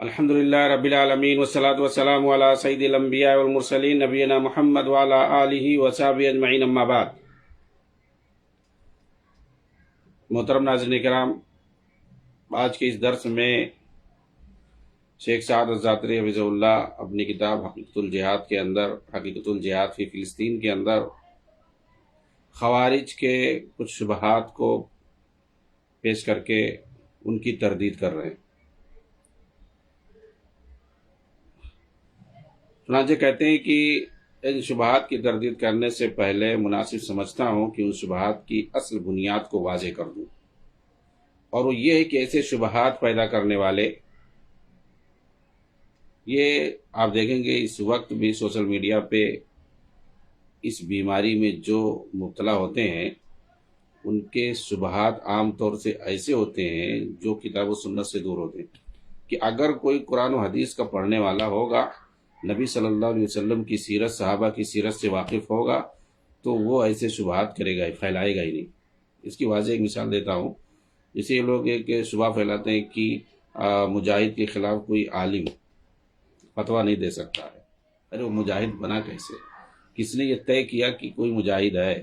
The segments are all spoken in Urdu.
الحمد للہ رب العالمین والصلاة والسلام علی سید الانبیاء والمرسلین نبینا محمد وعلی آلہ وصحبہ اجمعین، اما بعد۔ محترم ناظرین کرام، آج کے اس درس میں شیخ سعد الزاتری حفظہ اللہ اپنی کتاب حقیقت الجہاد کے اندر، حقیقت الجہاد فی فلسطین کے اندر خوارج کے کچھ شبہات کو پیش کر کے ان کی تردید کر رہے ہیں۔ چنانچہ کہتے ہیں کہ ان شبہات کی تردید کرنے سے پہلے مناسب سمجھتا ہوں کہ ان شبہات کی اصل بنیاد کو واضح کر دوں، اور وہ یہ ہے کہ ایسے شبہات پیدا کرنے والے، یہ آپ دیکھیں گے اس وقت بھی سوشل میڈیا پہ اس بیماری میں جو مبتلا ہوتے ہیں ان کے شبہات عام طور سے ایسے ہوتے ہیں جو کتاب و سنت سے دور ہوتے ہیں، کہ اگر کوئی قرآن و حدیث کا پڑھنے والا ہوگا، نبی صلی اللہ علیہ وسلم کی سیرت، صحابہ کی سیرت سے واقف ہوگا، تو وہ ایسے شبہات کرے گا، پھیلائے گا ہی نہیں۔ اس کی واضح ایک مثال دیتا ہوں۔ جیسے یہ لوگ ایک شبہ پھیلاتے ہیں کہ مجاہد کے خلاف کوئی عالم فتویٰ نہیں دے سکتا ہے۔ ارے وہ مجاہد بنا کیسے؟ کس نے یہ طے کیا کہ کوئی مجاہد ہے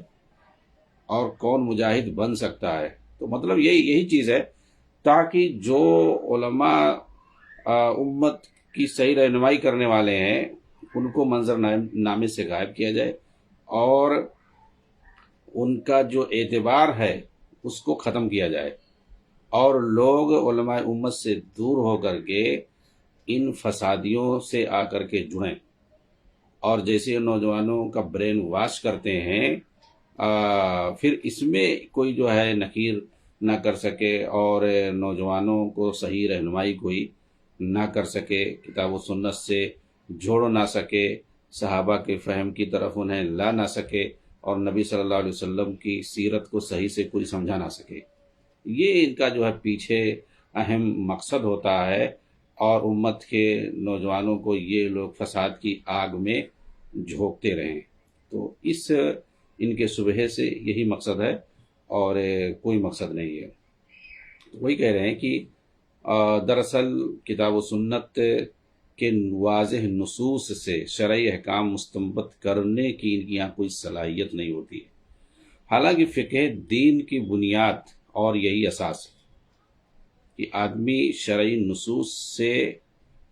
اور کون مجاہد بن سکتا ہے؟ تو مطلب یہی چیز ہے، تاکہ جو علماء امت کی صحیح رہنمائی کرنے والے ہیں ان کو منظر نامے سے غائب کیا جائے، اور ان کا جو اعتبار ہے اس کو ختم کیا جائے، اور لوگ علماء امت سے دور ہو کر کے ان فسادیوں سے آ کر کے جڑیں، اور جیسے نوجوانوں کا برین واش کرتے ہیں، پھر اس میں کوئی جو ہے نکیر نہ کر سکے اور نوجوانوں کو صحیح رہنمائی کوئی نہ کر سکے، کتاب و سنت سے جوڑ نہ سکے، صحابہ کے فہم کی طرف انہیں لا نہ سکے، اور نبی صلی اللہ علیہ وسلم کی سیرت کو صحیح سے کوئی سمجھا نہ سکے۔ یہ ان کا جو ہے پیچھے اہم مقصد ہوتا ہے، اور امت کے نوجوانوں کو یہ لوگ فساد کی آگ میں جھونکتے رہیں۔ تو ان کے شبہے سے یہی مقصد ہے، اور کوئی مقصد نہیں ہے۔ وہی کہہ رہے ہیں کہ دراصل کتاب و سنت کے واضح نصوص سے شرعی احکام مستنبط کرنے کی ان کی یہاں کوئی صلاحیت نہیں ہوتی ہے، حالانکہ فقہ دین کی بنیاد اور یہی اساس ہے کہ آدمی شرعی نصوص سے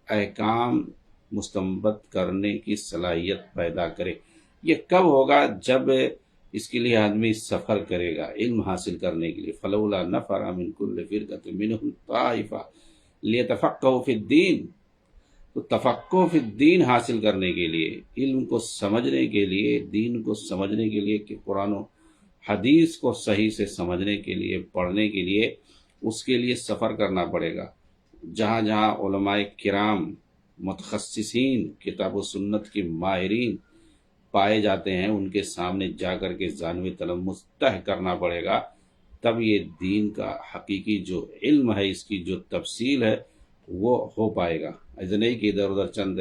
احکام مستنبط کرنے کی صلاحیت پیدا کرے۔ یہ کب ہوگا؟ جب اس کے لیے آدمی سفر کرے گا علم حاصل کرنے کے لیے۔ فلولا نفر من کل فرقۃ منهم طائفہ لیتفقہوا فی الدین۔ تو تفقہ فی الدین حاصل کرنے کے لیے، علم کو سمجھنے کے لیے، دین کو سمجھنے کے لیے، کہ قرآن و حدیث کو صحیح سے سمجھنے کے لیے، پڑھنے کے لیے، اس کے لیے سفر کرنا پڑے گا۔ جہاں جہاں علماء کرام، متخصصین، کتاب و سنت کے ماہرین پائے جاتے ہیں، ان کے سامنے جا کر کے ذانوی تلمس طے کرنا پڑے گا، تب یہ دین کا حقیقی جو علم ہے، اس کی جو تفصیل ہے، وہ ہو پائے گا۔ ایسا نہیں کہ ادھر ادھر چند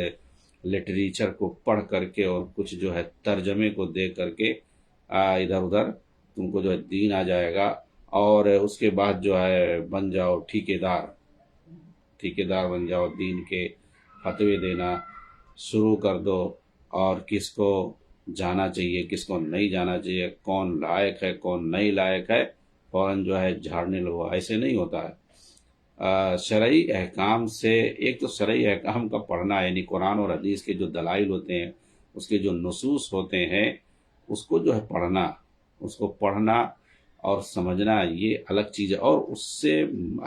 لٹریچر کو پڑھ کر کے اور کچھ جو ہے ترجمے کو دیکھ کر کے ادھر ادھر تم کو جو ہے دین آ جائے گا، اور اس کے بعد جو ہے بن جاؤ ٹھیکیدار بن جاؤ، دین کے فتوے دینا شروع کر دو، اور کس کو جانا چاہیے، کس کو نہیں جانا چاہیے، کون لائق ہے، کون نہیں لائق ہے، فوراً جو ہے جھاڑنے لگو۔ ایسے نہیں ہوتا ہے۔ شرعی احکام سے، ایک تو شرعی احکام کا پڑھنا، یعنی قرآن اور حدیث کے جو دلائل ہوتے ہیں، اس کے جو نصوص ہوتے ہیں، اس کو جو ہے پڑھنا اور سمجھنا، یہ الگ چیز ہے، اور اس سے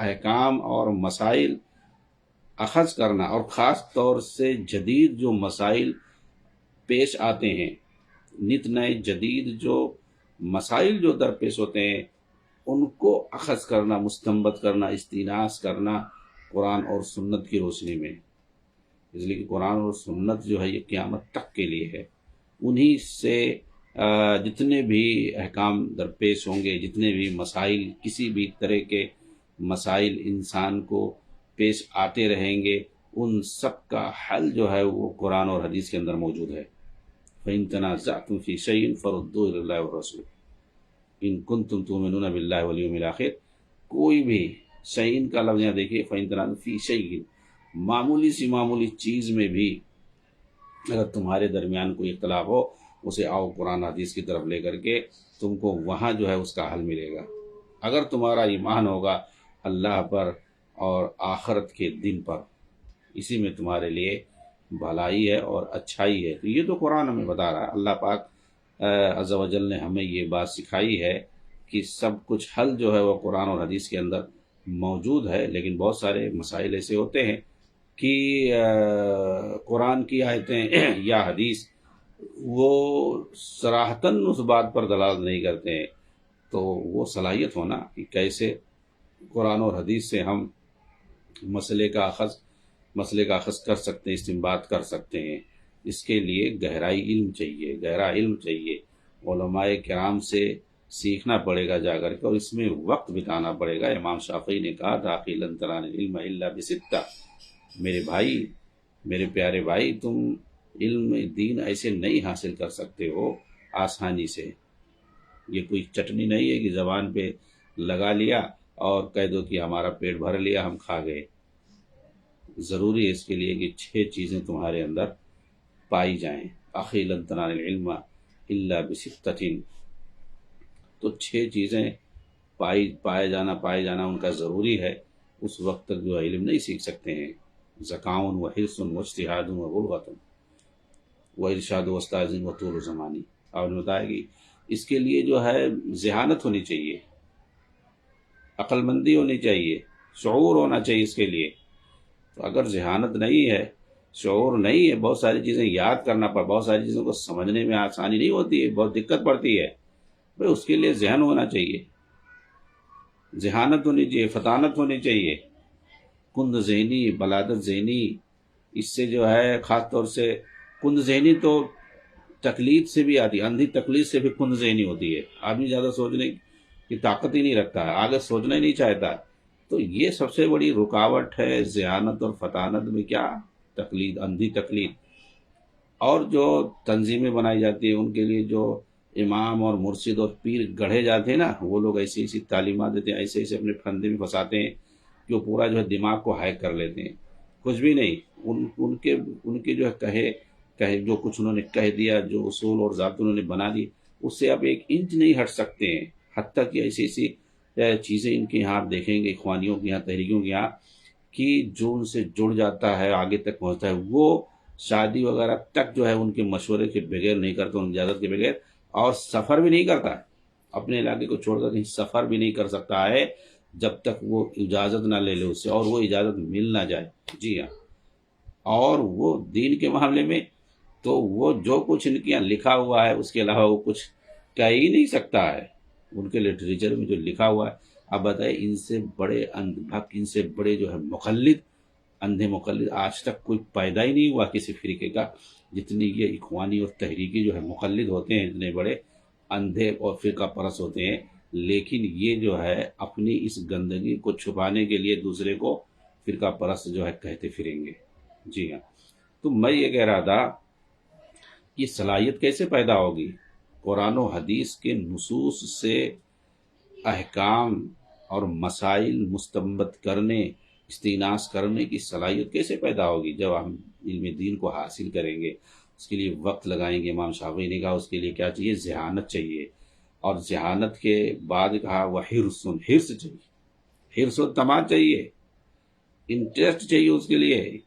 احکام اور مسائل اخذ کرنا، اور خاص طور سے جدید جو مسائل پیش آتے ہیں، نت نئے جدید جو مسائل جو درپیش ہوتے ہیں، ان کو اخذ کرنا، مستنبط کرنا، استئناس کرنا قرآن اور سنت کی روشنی میں۔ اس لیے کہ قرآن اور سنت جو ہے یہ قیامت تک کے لیے ہے۔ انہی سے جتنے بھی احکام درپیش ہوں گے، جتنے بھی مسائل، کسی بھی طرح کے مسائل انسان کو پیش آتے رہیں گے، ان سب کا حل جو ہے وہ قرآن اور حدیث کے اندر موجود ہے۔ فَإِن تَنَازَعْتُمْ فِي شَيْءٍ فَرُدُّوهُ إِلَى اللَّهِ وَالرَّسُولِ إِن كُنتُمْ تُؤْمِنُونَ بِاللَّهِ وَالْيَوْمِ الْآخِرِ۔ کوئی بھی شيءٍ کا لفظ یہاں دیکھیے، فَإِن تَنَازَعْتُمْ فِي شَيْءٍ، معمولی چیز میں بھی اگر تمہارے درمیان کوئی اختلاف ہو، اسے آؤ قرآن حدیث کی طرف لے کر کے تم کو وہاں جو ہے اس کا حل ملے گا۔ اگر تمہارا ایمان ہوگا اللہ پر اور آخرت کے دن پر، اسی میں تمہارے لیے بھلائی ہے اور اچھائی ہے۔ تو یہ تو قرآن ہمیں بتا رہا ہے، اللہ پاک عز و جل نے ہمیں یہ بات سکھائی ہے کہ سب کچھ حل جو ہے وہ قرآن اور حدیث کے اندر موجود ہے۔ لیکن بہت سارے مسائل ایسے ہوتے ہیں کہ قرآن کی آیتیں یا حدیث وہ صراحتاً اس بات پر دلالت نہیں کرتے ہیں، تو وہ صلاحیت ہونا کہ کیسے قرآن اور حدیث سے ہم مسئلے کا اخذ کر سکتے ہیں، استنباط کر سکتے ہیں۔ اس کے لیے گہرا علم چاہیے، علماء کرام سے سیکھنا پڑے گا جا کر کے، اور اس میں وقت بتانا پڑے گا۔ امام شافعی نے کہا تھا کہ لن تنالوا العلم الا بستہ، میرے بھائی، میرے پیارے بھائی، تم علم دین ایسے نہیں حاصل کر سکتے ہو آسانی سے۔ یہ کوئی چٹنی نہیں ہے کہ زبان پہ لگا لیا اور کہہ دو کہ ہمارا پیٹ بھر لیا، ہم کھا گئے۔ ضروری ہے اس کے لیے کہ 6 چیزیں تمہارے اندر پائی جائیں۔ اخی لن تنالوا العلم الا بستہ، تو 6 چیزیں پائے جانا ان کا ضروری ہے۔ اس وقت تک جو علم نہیں سیکھ سکتے ہیں۔ ذکاء و حرص و اجتہاد و بلغۃ و ارشاد و استاذ و طول زمانی، آپ نے بتایا کہ اس کے لیے جو ہے ذہانت ہونی چاہیے، عقل مندی ہونی چاہیے، شعور ہونا چاہیے اس کے لیے۔ تو اگر ذہانت نہیں ہے، شعور نہیں ہے، بہت ساری چیزیں یاد کرنا بہت ساری چیزوں کو سمجھنے میں آسانی نہیں ہوتی ہے، بہت دقت پڑتی ہے، بھئی اس کے لیے ذہن ہونا چاہیے، ذہانت ہونی چاہیے، فطانت ہونی چاہیے، کند ذہنی، بلادت ذہنی۔ اس سے جو ہے خاص طور سے کند ذہنی تو تقلید سے بھی آتی ہے، اندھی تقلید سے بھی کند ذہنی ہوتی ہے۔ آدمی زیادہ سوچنے کی طاقت ہی نہیں رکھتا ہے، آگے سوچنا ہی نہیں چاہتا۔ تو یہ سب سے بڑی رکاوٹ ہے ذہانت اور فطانت میں، کیا؟ تقلید، اندھی تقلید۔ اور جو تنظیمیں بنائی جاتی ہیں ان کے لیے جو امام اور مرشد اور پیر گڑھے جاتے ہیں نا، وہ لوگ ایسی تعلیمات دیتے ہیں، ایسے اپنے پھندے میں پھنساتے ہیں کہ وہ پورا جو ہے دماغ کو ہیک کر لیتے ہیں۔ کچھ بھی نہیں، ان کے جو ہے کہے جو کچھ انہوں نے کہہ دیا، جو اصول اور ضابطے انہوں نے بنا دی، اس سے آپ 1 انچ نہیں ہٹ سکتے ہیں۔ حتیٰ کہ ایسی چیزیں ان کے یہاں آپ دیکھیں گے، اخوانیوں کے یہاں، تحریکوں کے یہاں، کہ جو ان سے جڑ جاتا ہے، آگے تک پہنچتا ہے، وہ شادی وغیرہ تک جو ہے ان کے مشورے کے بغیر نہیں کرتا، ان کی اجازت کے بغیر، اور سفر بھی نہیں کرتا، اپنے علاقے کو چھوڑ کر کہیں سفر بھی نہیں کر سکتا ہے جب تک وہ اجازت نہ لے اس سے، اور وہ اجازت مل نہ جائے۔ جی ہاں، اور وہ دین کے معاملے میں تو وہ جو کچھ ان کے یہاں لکھا ہوا ہے اس کے علاوہ وہ کچھ کہہ ہی نہیں سکتا ہے۔ ان کے لٹریچر میں جو لکھا ہوا ہے، اب بتائیں، ان سے بڑے جو ہے مقلد، اندھے مقلد آج تک کوئی پیدا ہی نہیں ہوا کسی فرقے کا، جتنی یہ اخوانی اور تحریکی جو ہے مقلد ہوتے ہیں، اتنے بڑے اندھے اور فرقہ پرست ہوتے ہیں۔ لیکن یہ جو ہے اپنی اس گندگی کو چھپانے کے لیے دوسرے کو فرقہ پرست جو ہے کہتے پھریں گے۔ جی ہاں، تو میں یہ کہہ رہا تھا، یہ صلاحیت کیسے پیدا ہوگی؟ قرآن و حدیث کے نصوص سے احکام اور مسائل مستنبط کرنے، استئناس کرنے کی صلاحیت کیسے پیدا ہوگی؟ جب ہم علم دین کو حاصل کریں گے، اس کے لیے وقت لگائیں گے۔ امام شافعی نے کہا اس کے لیے کیا چاہیے؟ ذہانت چاہیے، اور ذہانت کے بعد کہا وہ حرص چاہیے، حرص و تما چاہیے، انٹرسٹ چاہیے اس کے لیے۔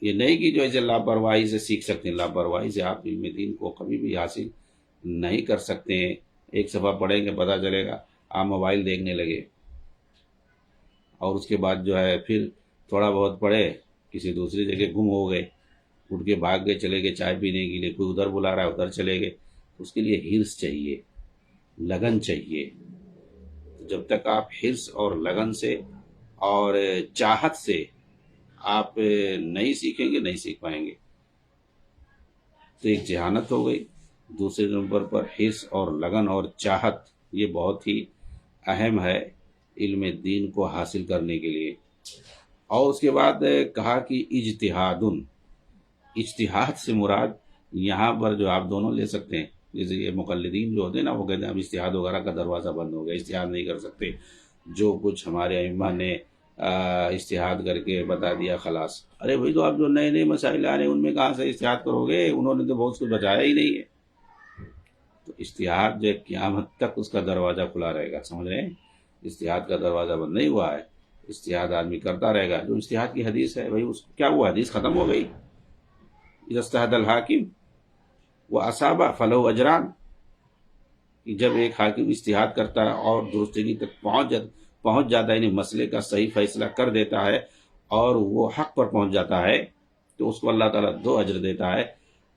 یہ نہیں کہ جو ہے لاپرواہی سے سیکھ سکتے ہیں، لاپرواہی سے آپ علم دین کو کبھی بھی حاصل نہیں کر سکتے ہیں۔ 1 صفحہ پڑھیں گے پتہ چلے گا آپ موبائل دیکھنے لگے، اور اس کے بعد جو ہے پھر تھوڑا بہت پڑھے، کسی دوسری جگہ گم ہو گئے، اٹھ کے بھاگ گئے، چلے گئے چائے پینے کے لیے، کوئی ادھر بلا رہا ہے ادھر چلے گئے۔ اس کے لیے حرص چاہیے، لگن چاہیے۔ جب تک آپ حرص اور لگن سے اور چاہت سے آپ نہیں سیکھیں گے، نہیں سیکھ پائیں گے۔ تو ایک ذہانت ہو گئی، دوسرے نمبر پر حرص اور لگن اور چاہت، یہ بہت ہی اہم ہے علم دین کو حاصل کرنے کے لیے۔ اور اس کے بعد کہا کہ اجتہاد سے مراد یہاں پر جو آپ دونوں لے سکتے ہیں، جیسے یہ مقلدین جو ہوتے ہیں نا، وہ کہتے ہیں اب اجتہاد وغیرہ کا دروازہ بند ہو گیا، اجتہاد نہیں کر سکتے، جو کچھ ہمارے ائمہ نے اجتہاد کر کے بتا دیا خلاص. ارے بھائی تو آپ جو نئے نئے مسائل آ رہے ہیں ان میں کہاں سے اجتہاد کرو گے؟ انہوں نے تو بہت کچھ بتایا ہی نہیں ہے. تو اجتہاد جو قیامت تک اس کا دروازہ کھلا رہے گا، سمجھ رہے ہیں؟ اجتہاد کا دروازہ بند نہیں ہوا ہے، اجتہاد آدمی کرتا رہے گا. جو اجتہاد کی حدیث ہے بھائی، اس کیا ہوا؟ حدیث ختم ہو گئی. اذا اجتہد الحاکم واصاب فلہ اجران. کہ جب ایک حاکم اجتہاد کرتا ہے اور درستگی تک پہنچ جاتا ہے، یعنی مسئلے کا صحیح فیصلہ کر دیتا ہے اور وہ حق پر پہنچ جاتا ہے، تو اس کو اللہ تعالیٰ 2 اجر دیتا ہے.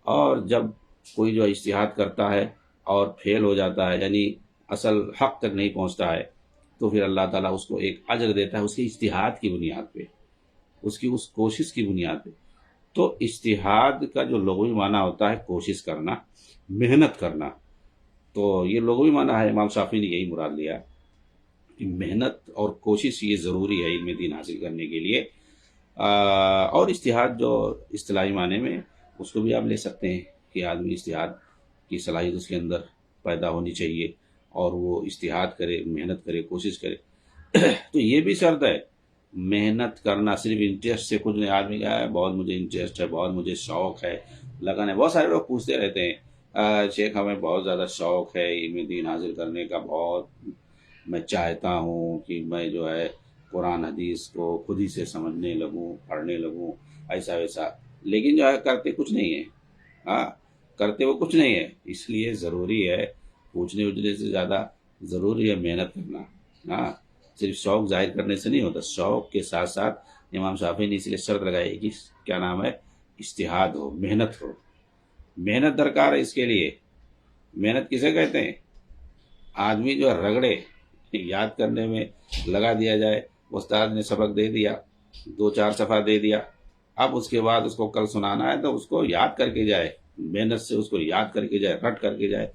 اور جب کوئی جو اجتہاد کرتا ہے اور فیل ہو جاتا ہے، یعنی اصل حق تک نہیں پہنچتا ہے، تو پھر اللہ تعالیٰ اس کو 1 اجر دیتا ہے اس کی اجتہاد کی بنیاد پہ، اس کی اس کوشش کی بنیاد پہ. تو اجتہاد کا جو لغوی معنی ہوتا ہے کوشش کرنا، محنت کرنا. تو یہ لغوی معنی ہے، امام شافعی نے یہی مراد لیا کہ محنت اور کوشش یہ ضروری ہے علم دین حاصل کرنے کے لیے. اور اجتہاد جو اصطلاحی معنی میں اس کو بھی آپ لے سکتے ہیں کہ آدمی اجتہاد کی صلاحیت اس کے اندر پیدا ہونی چاہیے اور وہ اجتہاد کرے، محنت کرے، کوشش کرے. تو یہ بھی شرط ہے، محنت کرنا صرف انٹرسٹ سے کچھ نہیں. آدمی کا ہے بہت مجھے انٹرسٹ ہے، بہت مجھے شوق ہے، لگن ہے. بہت سارے لوگ پوچھتے رہتے ہیں شیخ ہمیں بہت زیادہ شوق ہے علم دین حاصل کرنے کا، بہت میں چاہتا ہوں کہ میں جو ہے قرآن حدیث کو خود ہی سے سمجھنے لگوں، پڑھنے لگوں، ایسا ویسا. لیکن جو ہے کرتے کچھ نہیں ہے. ہاں، کرتے وہ کچھ نہیں ہے. اس لیے ضروری ہے، پوچھنے اچھنے سے زیادہ ضروری ہے محنت کرنا. ہاں، صرف شوق ظاہر کرنے سے نہیں ہوتا، شوق کے ساتھ ساتھ امام شافعی نے اس لیے شرط لگائی کہ کیا نام ہے، اجتہاد ہو، محنت ہو. محنت درکار ہے اس کے لیے. محنت کسے کہتے ہیں؟ آدمی جو رگڑے یاد کرنے میں لگا دیا جائے. استاد نے سبق دے دیا، 2-4 صفحہ دے دیا، اب اس کے بعد اس کو کل سنانا ہے تو اس کو یاد کر کے جائے، محنت سے اس کو یاد کر کے جائے، رٹ کر کے جائے.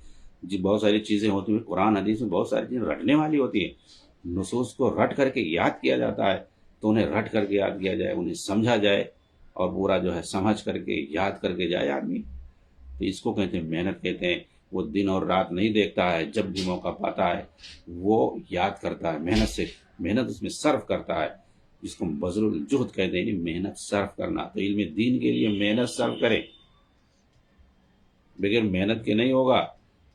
جی بہت ساری چیزیں ہوتی ہیں قرآن حدیث میں، بہت ساری چیزیں رٹنے والی ہوتی ہیں. نصوص کو رٹ کر کے یاد کیا جاتا ہے، تو انہیں رٹ کر کے یاد کیا جائے، انہیں سمجھا جائے اور پورا جو ہے سمجھ کر کے یاد کر کے جائے آدمی. تو اس کو کہتے ہیں محنت کہتے ہیں. وہ دن اور رات نہیں دیکھتا ہے، جب بھی موقع پاتا ہے وہ یاد کرتا ہے، محنت اس میں صرف کرتا ہے، جس کو بذل الجہد کہتے ہیں، یعنی محنت صرف کرنا. تو علم دین کے لیے محنت صرف کرے، بغیر محنت کے نہیں ہوگا.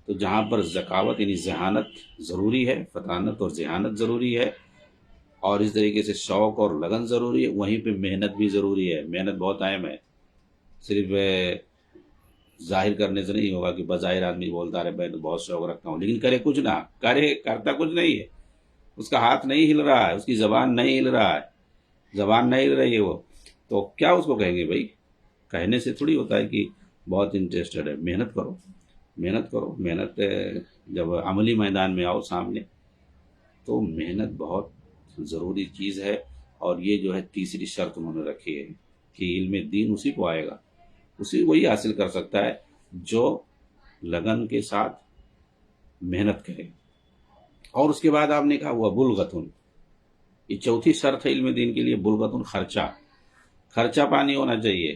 تو جہاں پر ذکاوت یعنی ذہانت ضروری ہے، فطانت اور ذہانت ضروری ہے، اور اس طریقے سے شوق اور لگن ضروری ہے، وہیں پہ محنت بھی ضروری ہے. محنت بہت اہم ہے. صرف ظاہر کرنے سے نہیں ہوگا کہ بظاہر آدمی بولتا رہے میں تو بہت شوق رکھتا ہوں، لیکن کرے کچھ نہ، کرتا کچھ نہیں ہے. اس کا ہاتھ نہیں ہل رہا ہے، اس کی زبان نہیں ہل رہا ہے، زبان نہیں ہل رہی ہے وہ، تو کیا اس کو کہیں گے بھائی؟ کہنے سے تھوڑی ہوتا ہے کہ بہت انٹرسٹڈ ہے. محنت کرو، محنت کرو. محنت جب عملی میدان میں آؤ سامنے، تو محنت بہت ضروری چیز ہے. اور یہ جو ہے تیسری شرط انہوں نے رکھی ہے کہ علم دین اسی کو آئے گا، اسی وہی حاصل کر سکتا ہے جو لگن کے ساتھ محنت کرے. اور اس کے بعد آپ نے کہا وہ بلغتن، یہ چوتھی شرط ہے علم دین کے لیے. بلغتن، خرچہ پانی ہونا چاہیے.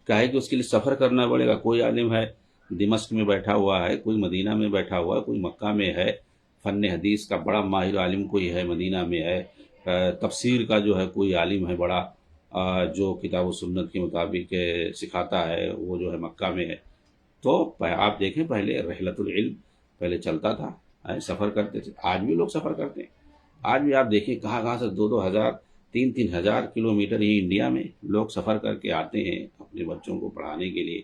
کہے کہ اس کے لیے سفر کرنا پڑے گا. کوئی عالم ہے دمشق میں بیٹھا ہوا ہے، کوئی مدینہ میں بیٹھا ہوا ہے، کوئی مکہ میں ہے، فن حدیث کا بڑا ماہر عالم کوئی ہے مدینہ میں ہے، تفسیر کا جو ہے کوئی عالم ہے بڑا جو کتاب و سنت کے مطابق سکھاتا ہے، وہ جو ہے مکہ میں ہے. تو آپ دیکھیں پہلے رحلت العلم پہلے چلتا تھا، سفر کرتے تھے. آج بھی لوگ سفر کرتے ہیں. آج بھی آپ دیکھیں کہاں کہاں سے 2-2 ہزار 3-3 ہزار کلومیٹر ہی انڈیا میں لوگ سفر کر کے آتے ہیں اپنے بچوں کو پڑھانے کے لیے.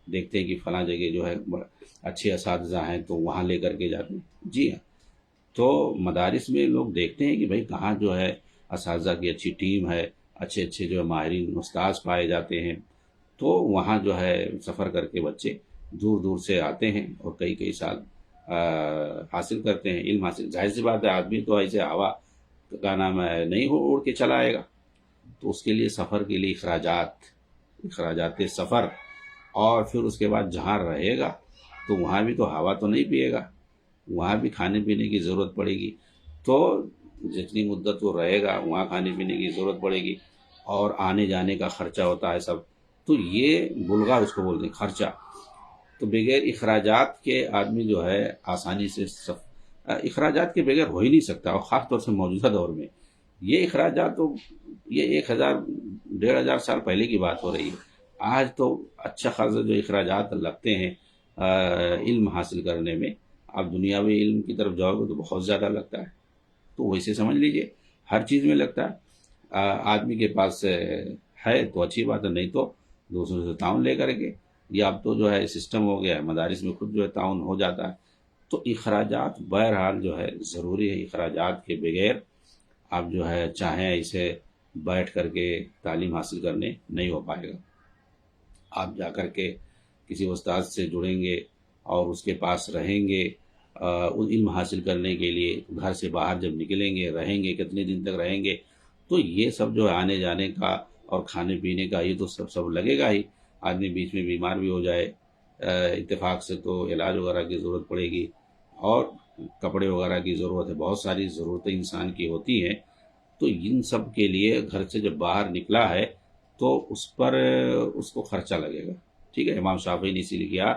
دیکھتے ہیں کہ فلاں جگہ جو ہے اچھے اساتذہ ہیں تو وہاں لے کر کے جاتے ہیں. جی ہاں، تو مدارس میں لوگ دیکھتے ہیں کہ بھائی کہاں جو ہے اساتذہ کی اچھی ٹیم ہے، اچھے جو ہے ماہرین استاذ پائے جاتے ہیں، تو وہاں جو ہے سفر کر کے بچے دور دور سے آتے ہیں اور کئی سال حاصل کرتے ہیں، علم حاصل. ظاہر سی بات ہے آدمی تو ایسے ہوا کا نام ہے نہیں اڑ کے چلا آئے گا. تو اس کے لیے سفر کے لیے اخراجات سفر، اور پھر اس کے بعد جہاں رہے گا تو وہاں بھی تو ہوا تو نہیں پیے گا، وہاں بھی کھانے پینے کی ضرورت پڑے گی. تو جتنی مدت وہ رہے گا وہاں کھانے پینے کی ضرورت پڑے گی، اور آنے جانے کا خرچہ ہوتا ہے سب. تو یہ بلغہ اس کو بولتے ہیں، خرچہ. تو بغیر اخراجات کے آدمی جو ہے آسانی سے اخراجات کے بغیر ہو ہی نہیں سکتا، اور خاص طور سے موجودہ دور میں یہ اخراجات تو یہ 1000 1500 سال پہلے کی بات ہو رہی ہے. آج تو اچھا خاصا جو اخراجات لگتے ہیں علم حاصل کرنے میں، آپ دنیاوی علم کی طرف جاؤ گے تو بہت زیادہ لگتا ہے. تو ویسے سمجھ لیجئے ہر چیز میں لگتا ہے. آدمی کے پاس ہے تو اچھی بات ہے، نہیں تو دوسروں سے تعاون لے کر کے. یہ اب تو جو ہے سسٹم ہو گیا ہے، مدارس میں خود جو ہے تعاون ہو جاتا ہے. تو اخراجات بہرحال جو ہے ضروری ہے. اخراجات کے بغیر آپ جو ہے چاہیں اسے بیٹھ کر کے تعلیم حاصل کرنے نہیں ہو پائے گا. آپ جا کر کے کسی استاد سے جڑیں گے اور اس کے پاس رہیں گے علم حاصل کرنے کے لیے. گھر سے باہر جب نکلیں گے، رہیں گے، کتنے دن تک رہیں گے، تو یہ سب جو ہے آنے جانے کا اور کھانے پینے کا یہ تو سب لگے گا ہی. آدمی بیچ میں بیمار بھی ہو جائے اتفاق سے تو علاج وغیرہ کی ضرورت پڑے گی، اور کپڑے وغیرہ کی ضرورت ہے. بہت ساری ضرورتیں انسان کی ہوتی ہیں. تو ان سب کے لیے گھر سے جب باہر نکلا ہے تو اس پر اس کو خرچہ لگے گا. ٹھیک ہے، امام شافعی نے اسی لیے کیا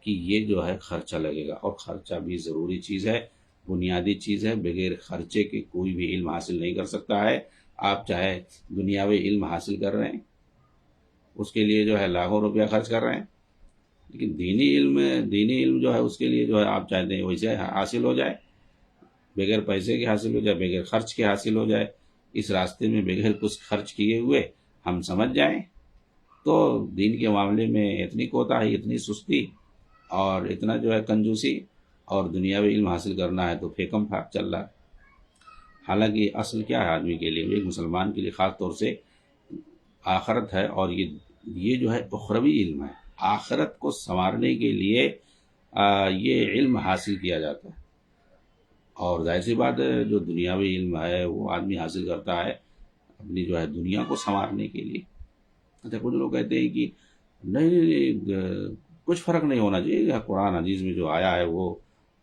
کہ یہ جو ہے خرچہ لگے گا، اور خرچہ بھی ضروری چیز ہے، بنیادی چیز ہے. بغیر خرچے کے کوئی بھی علم حاصل نہیں کر سکتا ہے. آپ چاہے دنیاوی علم حاصل کر رہے ہیں، اس کے لیے جو ہے لاکھوں روپیہ خرچ کر رہے ہیں، لیکن دینی علم جو ہے اس کے لیے جو ہے آپ چاہتے ہیں ویسے حاصل ہو جائے، بغیر پیسے کے حاصل ہو جائے، بغیر خرچ کے حاصل ہو جائے. اس راستے میں بغیر کچھ خرچ کیے ہوئے ہم سمجھ جائیں تو دین کے معاملے میں اتنی کوتاہی، اتنی سستی اور اتنا جو ہے کنجوسی، اور دنیاوی علم حاصل کرنا ہے تو پھیکم پھاک چل رہا ہے. حالانکہ اصل کیا ہے آدمی کے لیے، ایک مسلمان کے لیے خاص طور سے آخرت ہے. اور یہ جو ہے اخروی علم ہے. آخرت کو سنوارنے کے لیے یہ علم حاصل کیا جاتا ہے. اور ظاہر سی بات ہے جو دنیاوی علم ہے وہ آدمی حاصل کرتا ہے اپنی جو ہے دنیا کو سنوارنے کے لیے. اچھا، کچھ لوگ کہتے ہیں کہ نہیں کچھ فرق نہیں ہونا چاہیے، قرآن حدیث میں جو آیا ہے وہ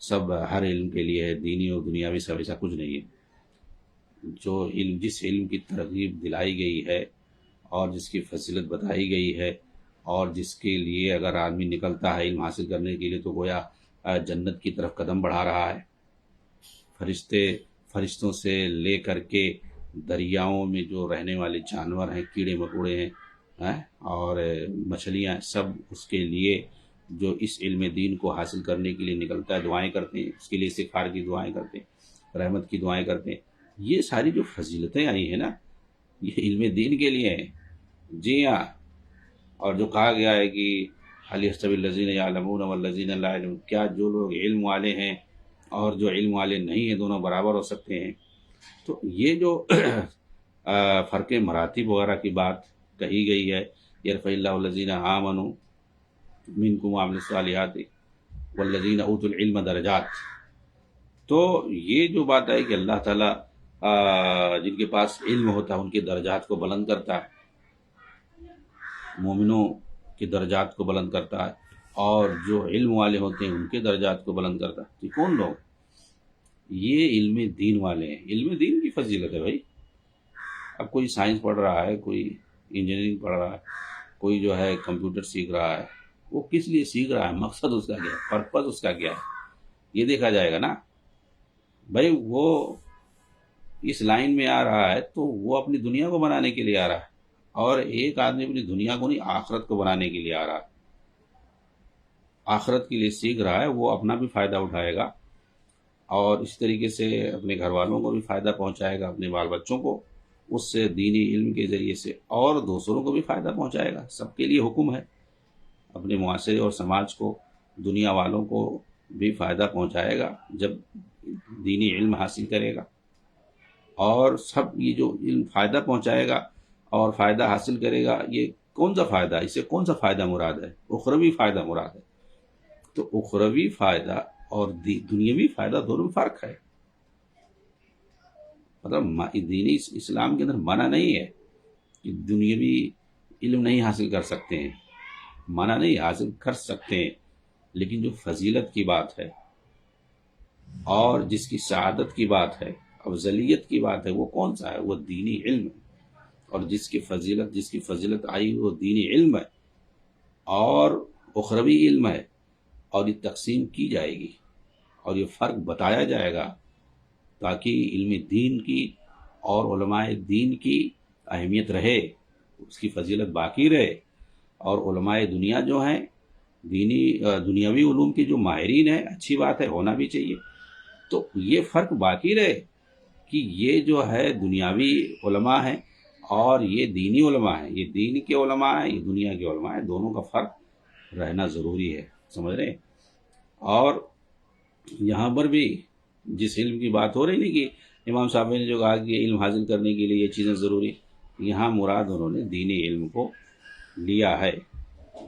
سب ہر علم کے لیے ہے، دینی اور دنیاوی سب، ایسا کچھ نہیں ہے. جس علم کی ترغیب دلائی گئی ہے اور جس کی فضیلت بتائی گئی ہے، اور جس کے لیے اگر آدمی نکلتا ہے علم حاصل کرنے کے لیے تو گویا جنت کی طرف قدم بڑھا رہا ہے. فرشتوں سے لے کر کے دریاؤں میں جو رہنے والے جانور ہیں، کیڑے مکوڑے ہیں اور مچھلیاں، سب اس کے لیے جو اس علم دین کو حاصل کرنے کے لیے نکلتا ہے دعائیں کرتے ہیں، اس کے لیے استغفار کی دعائیں کرتے ہیں، رحمت کی دعائیں کرتے ہیں. یہ ساری جو فضیلتیں آئی ہیں نا، یہ علم دین کے لیے ہیں. جی ہاں. اور جو کہا گیا ہے کہ هل يستوي الذين يعلمون والذين لا يعلمون، کیا جو لوگ علم والے ہیں اور جو علم والے نہیں ہیں دونوں برابر ہو سکتے ہیں؟ تو یہ جو فرق مراتب وغیرہ کی بات کہی گئی ہے، یرفع اللہ الذین آمنوا منکم وعملوا الصالحات والذین اوتوا العلم درجات. تو یہ جو بات ہے کہ اللہ تعالیٰ جن کے پاس علم ہوتا ہے ان کے درجات کو بلند کرتا ہے، مومنوں کے درجات کو بلند کرتا ہے، اور جو علم والے ہوتے ہیں ان کے درجات کو بلند کرتا ہے. یہ کون لوگ؟ یہ علم دین والے ہیں. علم دین کی فضیلت ہے بھائی. اب کوئی سائنس پڑھ رہا ہے، کوئی انجینئرنگ پڑھ رہا ہے، کوئی جو ہے کمپیوٹر سیکھ رہا ہے، وہ کس لیے سیکھ رہا ہے؟ مقصد اس کا کیا ہے؟ پرپز اس کا کیا ہے؟ یہ دیکھا جائے گا نا بھائی. وہ اس لائن میں آ رہا ہے تو وہ اپنی دنیا کو بنانے کے لیے آ رہا ہے، اور ایک آدمی اپنی دنیا کو نہیں، آخرت کو بنانے کے لیے آ رہا ہے. آخرت کے لیے سیکھ رہا ہے، وہ اپنا بھی فائدہ اٹھائے گا اور اس طریقے سے اپنے گھر والوں کو بھی فائدہ پہنچائے گا، اپنے بال بچوں کو اس سے دینی علم کے ذریعے سے، اور دوسروں کو بھی فائدہ پہنچائے گا. سب کے لیے حکم ہے، اپنے معاشرے اور سماج کو، دنیا والوں کو بھی فائدہ پہنچائے گا جب دینی علم حاصل کرے گا. اور سب یہ جو علم فائدہ پہنچائے گا اور فائدہ حاصل کرے گا، یہ کون سا فائدہ ہے؟ اس سے کون سا فائدہ مراد ہے؟ اخروی فائدہ مراد ہے. تو اخروی فائدہ اور دنیاوی فائدہ دونوں میں فرق ہے. مطلب دینی اسلام کے اندر منع نہیں ہے کہ دنیاوی علم نہیں حاصل کر سکتے ہیں، منع نہیں، حاصل کر سکتے ہیں، لیکن جو فضیلت کی بات ہے اور جس کی سعادت کی بات ہے، افضلیت کی بات ہے، وہ کون سا ہے؟ وہ دینی علم ہے. اور جس کی فضیلت آئی وہ دینی علم ہے اور اخروی علم ہے، اور یہ تقسیم کی جائے گی اور یہ فرق بتایا جائے گا تاکہ علم دین کی اور علماء دین کی اہمیت رہے، اس کی فضیلت باقی رہے، اور علماء دنیا جو ہیں دنیاوی علوم کے جو ماہرین ہیں، اچھی بات ہے، ہونا بھی چاہیے، تو یہ فرق باقی رہے کہ یہ جو ہے دنیاوی علماء ہیں اور یہ دینی علماء ہیں، یہ دین کے علماء ہیں، یہ دنیا کے علماء ہیں، دونوں کا فرق رہنا ضروری ہے، سمجھ رہے ہیں؟ اور یہاں پر بھی جس علم کی بات ہو رہی نہیں کہ امام صاحب نے جو کہا کہ علم حاصل کرنے کے لیے یہ چیزیں ضروری، یہاں مراد انہوں نے دینی علم کو لیا ہے۔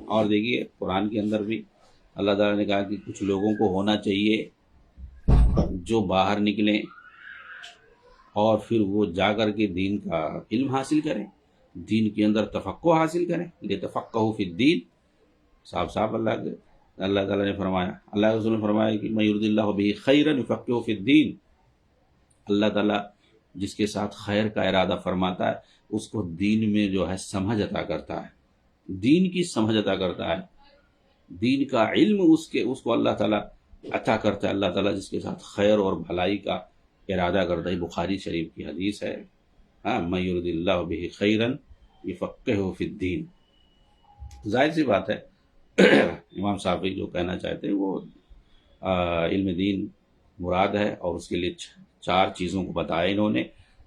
اور دیکھیے قرآن کے اندر بھی اللہ تعالیٰ نے کہا کہ کچھ لوگوں کو ہونا چاہیے جو باہر نکلیں اور پھر وہ جا کر کے دین کا علم حاصل کریں، دین کے اندر تفقہ حاصل کریں، لِتَفَقَّهُوا فِي الدِّينِ، صاف صاف اللہ تعالیٰ نے فرمایا، اللہ کے رسول نے فرمایا کہ مَن يُرِدِ اللَّهُ بِهِ خَيْرًا يُفَقِّهُ فِي الدِّينِ، اللہ تعالیٰ جس کے ساتھ خیر کا ارادہ فرماتا ہے اس کو دین میں جو ہے سمجھ عطا کرتا ہے، دین کی سمجھ عطا کرتا ہے، دین کا علم اس کو اللہ تعالیٰ عطا کرتا ہے، اللہ تعالیٰ جس کے ساتھ خیر اور بھلائی کا ارادہ کرتا ہے۔ بخاری شریف کی حدیث ہے، ہاں، مَن يُرِدِ اللَّهُ بِهِ خَيْرًا يُفَقِّهُ فِي الدِّينِ، ظاہر سی بات ہے امام صافی جو کہنا چاہتے ہیں وہ علم دین مراد ہے، اور اس کے لیے 4 چیزوں کو بتایا انہوں نے۔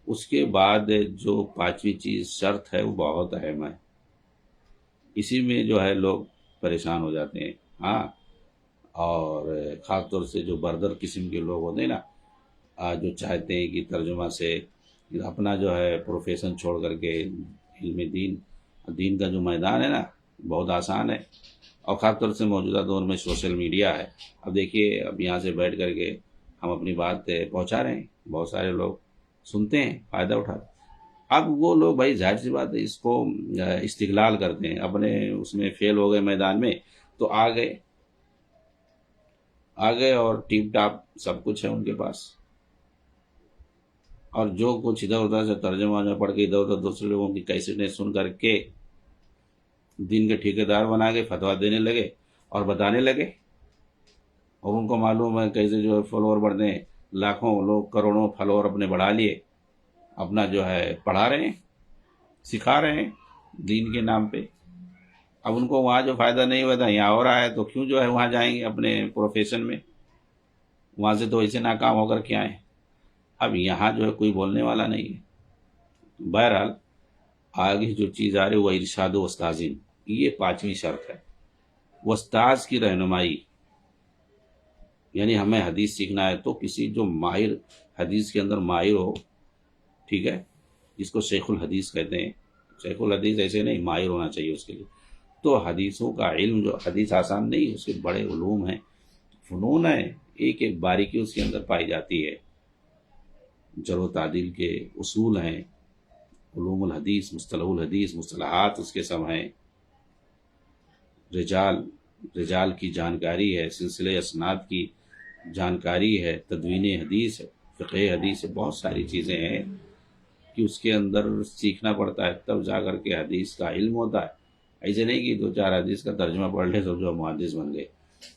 اس کے بعد جو 5ویں چیز شرط ہے وہ بہت اہم ہے، اسی میں جو ہے لوگ پریشان ہو جاتے ہیں، ہاں، اور خاص طور سے جو بردر قسم کے لوگ ہوتے ہیں نا، جو چاہتے ہیں کہ ترجمہ سے اپنا جو ہے پروفیشن چھوڑ کر کے علم دین کا جو میدان ہے نا بہت آسان ہے، اور خاص طور سے موجودہ دور میں سوشل میڈیا ہے۔ اب دیکھیے، اب یہاں سے بیٹھ کر کے ہم اپنی بات پہنچا رہے ہیں، بہت سارے لوگ سنتے ہیں، فائدہ اٹھاتے ہیں۔ اب وہ لوگ بھائی ظاہر سی بات ہے اس کو استغلال کرتے ہیں، اپنے اس میں فیل ہو گئے میدان میں تو آ گئے اور ٹیپ ٹاپ سب کچھ ہے ان کے پاس، اور جو کچھ ادھر ادھر سے ترجمہ پڑھ کے ادھر ادھر دوسرے لوگوں کی کیسٹیں سن کر کے دین کے ٹھیکیدار بنا کے فتویٰ دینے لگے اور بتانے لگے، اور ان کو معلوم ہے کیسے جو ہے فالوور بڑھتے ہیں، لاکھوں لوگ کروڑوں فالوور اپنے بڑھا لیے، اپنا جو ہے پڑھا رہے ہیں، سکھا رہے ہیں دین کے نام پہ۔ اب ان کو وہاں جو فائدہ نہیں ہوا تھا یہاں ہو رہا ہے، تو کیوں جو ہے وہاں جائیں گے اپنے پروفیشن میں، وہاں سے تو ایسے ناکام ہو کر کے آئے۔ اب یہاں جو ہے کوئی بولنے والا نہیں ہے۔ بہرحال آگے جو چیز آ رہی ہے وہ ارشاد و استاذین، یہ 5ویں شرط ہے، وہ استاذ کی رہنمائی، یعنی ہمیں حدیث سیکھنا ہے تو کسی جو ماہر حدیث کے اندر ماہر ہو، ٹھیک ہے، جس کو شیخ الحدیث کہتے ہیں، شیخ الحدیث ایسے نہیں، ماہر ہونا چاہیے اس کے لیے۔ تو حدیثوں کا علم، جو حدیث آسان نہیں، اس کے بڑے علوم ہیں، فنون ہیں، ایک ایک باریکی اس کے اندر پائی جاتی ہے، جرح و تعدیل کے اصول ہیں، علوم الحدیث، مصطلح الحدیث، مصطلحات اس کے سب ہیں، رجال کی جانکاری ہے، سلسلے اسناد کی جانکاری ہے، تدوین حدیث ہے، فقہ حدیث ہے، بہت ساری چیزیں ہیں کہ اس کے اندر سیکھنا پڑتا ہے، تب جا کر کے حدیث کا علم ہوتا ہے۔ ایسے نہیں کہ 2-4 حدیث کا ترجمہ پڑھ لے تو جو محدث بن گئے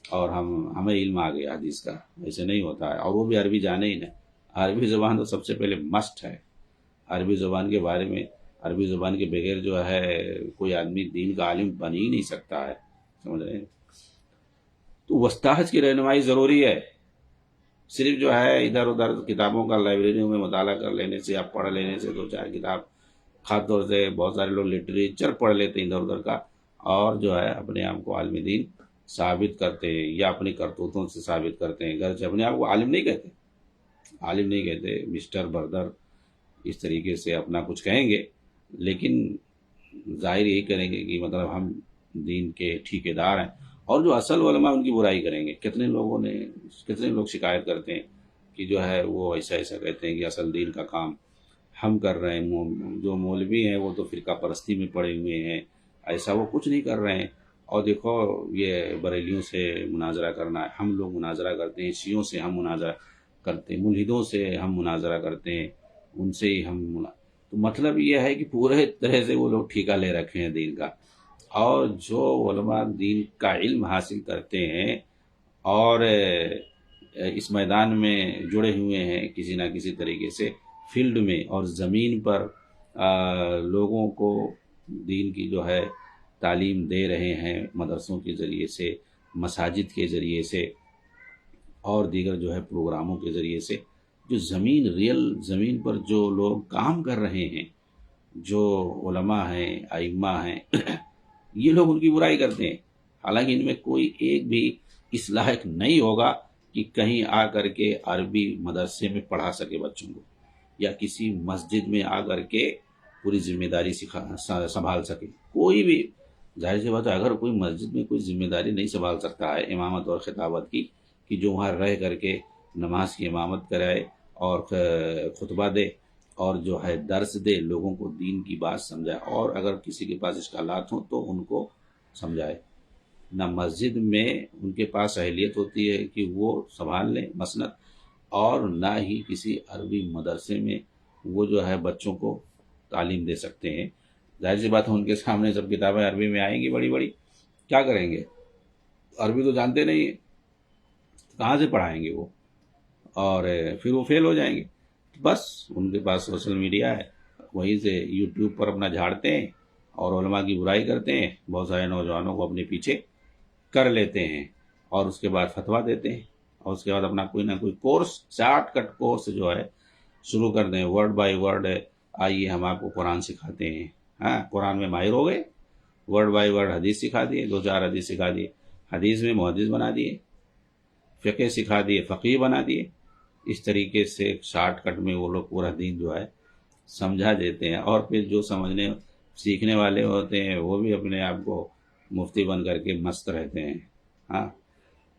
اور ہمیں علم آ گیا حدیث کا، ایسے نہیں ہوتا ہے، اور وہ بھی عربی جانے ہی نہیں۔ عربی زبان تو سب سے پہلے مسٹ ہے، عربی زبان کے بارے میں، عربی زبان کے بغیر جو ہے کوئی آدمی دین کا عالم بن ہی نہیں سکتا ہے، سمجھ رہے ہیں؟ تو استاذ کی رہنمائی ضروری ہے، صرف جو ہے ادھر ادھر کتابوں کا لائبریریوں میں مطالعہ کر لینے سے یا پڑھ لینے سے 2-4 کتاب، خاص طور سے بہت سارے لوگ لٹریچر پڑھ لیتے ہیں ادھر ادھر کا، اور جو ہے اپنے آپ کو عالم دین ثابت کرتے ہیں یا اپنی کرتوتوں سے ثابت کرتے ہیں، گرچہ اپنے آپ کو عالم نہیں کہتے، عالم نہیں کہتے، مسٹر بردر اس طریقے سے اپنا کچھ کہیں گے، لیکن ظاہر یہی کریں گے کہ مطلب ہم دین کے ٹھیکیدار ہیں، اور جو اصل علماء ان کی برائی کریں گے۔ کتنے لوگ شکایت کرتے ہیں کہ جو ہے وہ ایسا کہتے ہیں کہ اصل دین کا کام ہم کر رہے ہیں، جو مولوی ہیں وہ تو فرقہ پرستی میں پڑے ہوئے ہیں، ایسا وہ کچھ نہیں کر رہے ہیں، اور دیکھو یہ بریلیوں سے مناظرہ کرنا ہے، ہم لوگ مناظرہ کرتے ہیں، شیعوں سے ہم مناظرہ کرتے ہیں، ملحدوں سے ہم مناظرہ کرتے ہیں، ان سے ہی تو مطلب یہ ہے کہ پورے طرح سے وہ لوگ ٹھیکہ لے رکھے ہیں دین کا، اور جو علماء دین کا علم حاصل کرتے ہیں اور اس میدان میں جڑے ہوئے ہیں کسی نہ کسی طریقے سے، فیلڈ میں اور زمین پر لوگوں کو دین کی جو ہے تعلیم دے رہے ہیں، مدرسوں کے ذریعے سے، مساجد کے ذریعے سے اور دیگر جو ہے پروگراموں کے ذریعے سے، جو ریئل زمین پر جو لوگ کام کر رہے ہیں، جو علماء ہیں، ائمہ ہیں، یہ لوگ ان کی برائی کرتے ہیں، حالانکہ ان میں کوئی ایک بھی اس لائق نہیں ہوگا کہ کہیں آ کر کے عربی مدرسے میں پڑھا سکے بچوں کو، یا کسی مسجد میں آ کر کے پوری ذمہ داری سنبھال سکے۔ کوئی بھی، ظاہر سی بات ہے، اگر کوئی مسجد میں کوئی ذمہ داری نہیں سنبھال سکتا ہے امامت اور خطابت کی، کہ جو وہاں رہ کر کے نماز کی امامت کرائے اور خطبہ دے اور جو ہے درس دے، لوگوں کو دین کی بات سمجھائے، اور اگر کسی کے پاس اشکالات ہوں تو ان کو سمجھائے، نہ مسجد میں ان کے پاس اہلیت ہوتی ہے کہ وہ سنبھال لیں مسند، اور نہ ہی کسی عربی مدرسے میں وہ جو ہے بچوں کو تعلیم دے سکتے ہیں۔ ظاہر سی بات ہے ان کے سامنے سب کتابیں عربی میں آئیں گی بڑی بڑی، کیا کریں گے؟ عربی تو جانتے نہیں ہیں، کہاں سے پڑھائیں گے وہ؟ اور پھر وہ فیل ہو جائیں گے۔ بس ان کے پاس سوشل میڈیا ہے، وہیں سے یوٹیوب پر اپنا جھاڑتے ہیں اور علماء کی برائی کرتے ہیں، بہت سارے نوجوانوں کو اپنے پیچھے کر لیتے ہیں، اور اس کے بعد فتویٰ دیتے ہیں، اور اس کے بعد اپنا کوئی نہ کوئی کورس، شارٹ کٹ کورس جو ہے شروع کر دیں، ورڈ بائی ورڈ، آئیے ہم آپ کو قرآن سکھاتے ہیں، ہاں قرآن میں ماہر ہو گئے، ورڈ بائی ورڈ حدیث سکھا دیے، 2 4 حدیث سکھا دیے، حدیث میں محدث بنا دیے، فقہ سکھا دیے، فقیہ بنا دیے۔ اس طریقے سے شارٹ کٹ میں وہ لوگ پورا دین جو ہے سمجھا دیتے ہیں، اور پھر جو سیکھنے والے ہوتے ہیں وہ بھی اپنے آپ کو مفتی بن کر کے مست رہتے ہیں۔ ہاں،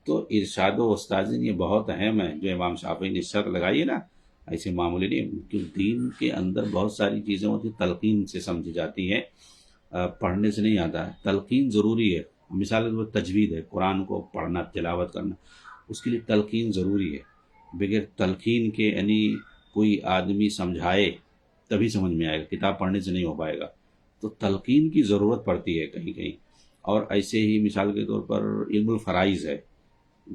تو ارشاد و استاذین یہ بہت اہم ہے، جو امام شافعی نے شرط لگائی ہے نا، ایسے معمولی نہیں، کیونکہ دین کے اندر بہت ساری چیزیں ہوتی ہیں تلقین سے سمجھی جاتی ہیں، پڑھنے سے نہیں آتا ہے، تلقین ضروری ہے۔ مثال کے طور پر تجوید ہے، قرآن کو پڑھنا، تلاوت کرنا، اس کے لیے تلقین ضروری ہے، بغیر تلقین کے یعنی کوئی آدمی سمجھائے تبھی سمجھ میں آئے گا، کتاب پڑھنے سے نہیں ہو پائے گا، تو تلقین کی ضرورت پڑتی ہے کہیں کہیں۔ اور ایسے ہی مثال کے طور پر علم الفرائض ہے،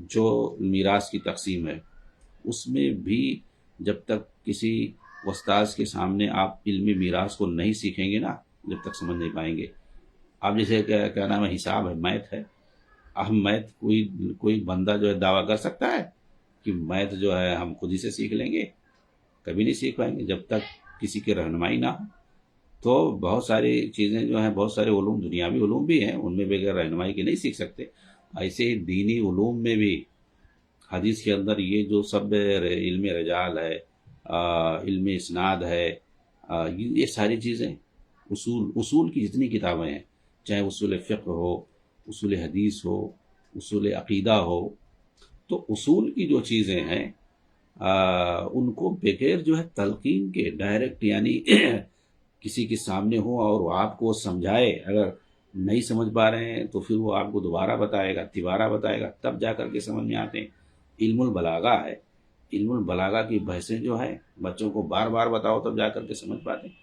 جو میراث کی تقسیم ہے، اس میں بھی جب تک کسی استاذ کے سامنے آپ علم میراث کو نہیں سیکھیں گے نا، جب تک سمجھ نہیں پائیں گے۔ آپ جیسے کیا نام ہے، حساب ہے، میتھ ہے، اب میتھ کوئی بندہ جو ہے دعویٰ کر سکتا ہے کہ میتھ جو ہے ہم خود ہی سے سیکھ لیں گے؟ کبھی نہیں سیکھ پائیں گے جب تک کسی کی رہنمائی نہ ہو۔ تو بہت ساری چیزیں جو ہیں، بہت سارے علوم، دنیاوی علوم بھی ہیں، ان میں بغیر رہنمائی کے نہیں سیکھ سکتے۔ ایسے ہی دینی علوم میں بھی، حدیث کے اندر یہ جو سب علم رجال ہے، علم اسناد ہے، یہ ساری چیزیں، اصول کی جتنی کتابیں ہیں، چاہے اصول فقہ ہو، اصول حدیث ہو، اصول عقیدہ ہو، تو اصول کی جو چیزیں ہیں ان کو بغیر جو ہے تلقین کے ڈائریکٹ، یعنی کسی کے سامنے ہو اور وہ آپ کو سمجھائے، اگر نہیں سمجھ پا رہے ہیں تو پھر وہ آپ کو دوبارہ بتائے گا، تیبارہ بتائے گا، تب جا کر کے سمجھ میں آتے ہیں۔ علم البلاغہ ہے، علم البلاغہ کی بحثیں جو ہے بچوں کو بار بار بتاؤ تب جا کر کے سمجھ پاتے ہیں۔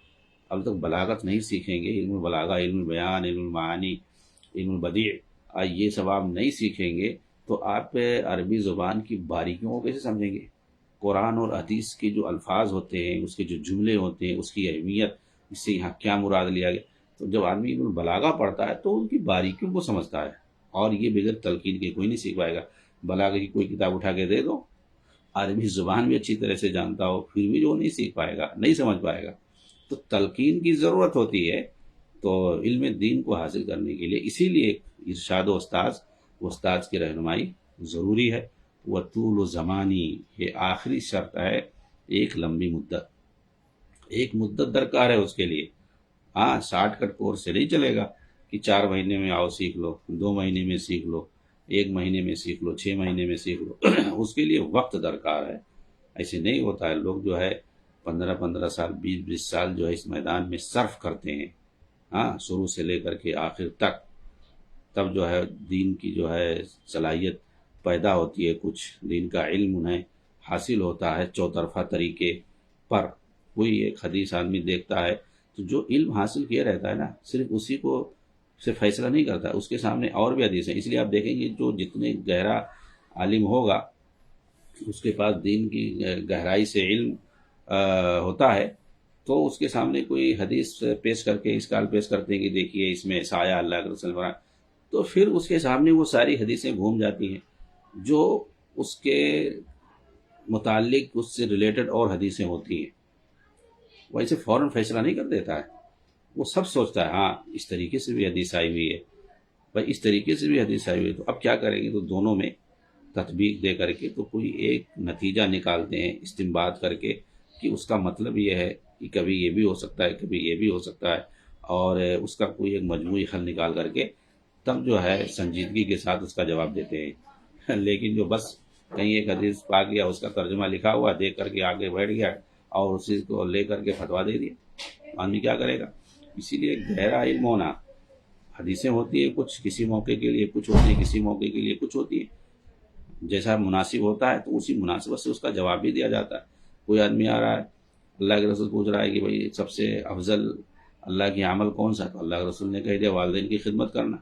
اب تک بلاغت نہیں سیکھیں گے، علم البلاغہ، علم البیان، علم المعانی، علم البدیع، یہ سب آپ نہیں سیکھیں گے تو آپ عربی زبان کی باریکیوں کو کیسے سمجھیں گے؟ قرآن اور حدیث کے جو الفاظ ہوتے ہیں، اس کے جو جملے ہوتے ہیں، اس کی اہمیت، اس سے یہاں کیا مراد لیا گیا، تو جب آدمی علم البلاغہ پڑھتا ہے تو ان کی باریکیوں کو سمجھتا ہے، اور یہ بغیر تلقین کے کوئی نہیں سیکھ پائے گا۔ بلاغہ کی کوئی کتاب اٹھا کے دے دو، عربی زبان بھی اچھی طرح سے جانتا ہو، پھر بھی جو نہیں سیکھ پائے گا، نہیں سمجھ پائے گا۔ تو تلقین کی ضرورت ہوتی ہے تو علم دین کو حاصل کرنے کے لیے، اسی لیے ارشاد و استاذ کی رہنمائی ضروری ہے۔ وطول و زمانی، یہ آخری شرط ہے، ایک لمبی مدت، ایک مدت درکار ہے اس کے لیے۔ ہاں، شارٹ کٹ کورس سے نہیں چلے گا کہ 4 مہینے میں آؤ سیکھ لو، 2 مہینے میں سیکھ لو، 1 مہینے میں سیکھ لو، 6 مہینے میں سیکھ لو، اس کے لیے وقت درکار ہے۔ ایسے نہیں ہوتا ہے، لوگ جو ہے 15 سال، 20 سال جو ہے اس میدان میں صرف کرتے ہیں، ہاں، شروع سے لے کر کے آخر تک، تب جو ہے دین کی جو ہے صلاحیت پیدا ہوتی ہے، کچھ دین کا علم انہیں حاصل ہوتا ہے چوطرفہ طریقے پر۔ کوئی ایک حدیث آدمی دیکھتا ہے تو جو علم حاصل کیا رہتا ہے نا، صرف اسی کو سے فیصلہ نہیں کرتا، اس کے سامنے اور بھی حدیث ہیں۔ اس لیے آپ دیکھیں گے جو جتنے گہرا عالم ہوگا، اس کے پاس دین کی گہرائی سے علم ہوتا ہے تو اس کے سامنے کوئی حدیث پیش کر کے اسکال پیش کرتے ہیں کہ دیکھیے اس میں ایسا آیا اللہ کے رسول نے فرمایا، تو پھر اس کے سامنے وہ ساری حدیثیں گھوم جاتی ہیں جو اس کے متعلق اس سے ریلیٹڈ اور حدیثیں ہوتی ہیں، وہ ایسے فوراً فیصلہ نہیں کر دیتا ہے، وہ سب سوچتا ہے ہاں اس طریقے سے بھی حدیث آئی ہوئی ہے، بھائی اس طریقے سے بھی حدیث آئی ہوئی ہے، تو اب کیا کریں گے؟ تو دونوں میں تطبیق دے کر کے تو کوئی ایک نتیجہ نکالتے ہیں استنباط کر کے کہ اس کا مطلب یہ ہے کہ کبھی یہ بھی ہو سکتا ہے، کبھی یہ بھی ہو سکتا ہے، اور اس کا کوئی ایک مجموعی حل نکال کر کے تب جو ہے سنجیدگی کے ساتھ اس کا جواب دیتے ہیں۔ لیکن جو بس کہیں ایک حدیث پا گیا، اس کا ترجمہ لکھا ہوا دیکھ کر کے آگے بیٹھ گیا اور اسی کو لے کر کے فتویٰ دے دیا، آدمی کیا کرے گا؟ اسی لیے گہرا علم ہونا، حدیثیں ہوتی ہیں کچھ کسی موقع کے لیے، کچھ ہوتی ہیں کسی موقع کے لیے، کچھ ہوتی ہیں جیسا مناسب ہوتا ہے تو اسی مناسبت سے اس کا جواب بھی دیا جاتا ہے۔ کوئی آدمی آ رہا ہے، اللہ کے رسول پوچھ رہا ہے کہ بھئی سب سے افضل اللہ کی عمل کون سا؟ تو اللہ کے رسول نے کہہ دیا والدین کی خدمت کرنا۔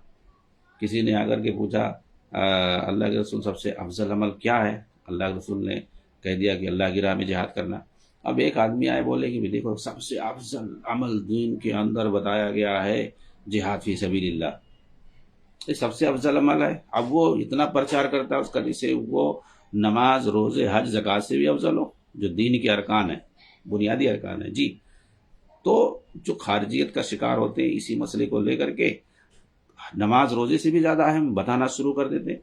کسی نے آ کر کے پوچھا اللہ کے رسول سب سے افضل عمل کیا ہے؟ اللہ کے رسول نے کہہ دیا کہ اللہ کی راہ میں جہاد کرنا۔ اب ایک آدمی آئے بولے کہ دیکھو سب سے افضل عمل دین کے اندر بتایا گیا ہے جہاد فی سبیل اللہ، یہ سب سے افضل عمل ہے۔ اب وہ اتنا پرچار کرتا ہے اس کا جسے وہ نماز روزے حج زکوٰۃ سے بھی افضل ہو، جو دین کے ارکان ہیں، بنیادی ارکان ہیں جی۔ تو جو خارجیت کا شکار ہوتے ہیں اسی مسئلے کو لے کر کے نماز روزے سے بھی زیادہ اہم بتانا شروع کر دیتے ہیں،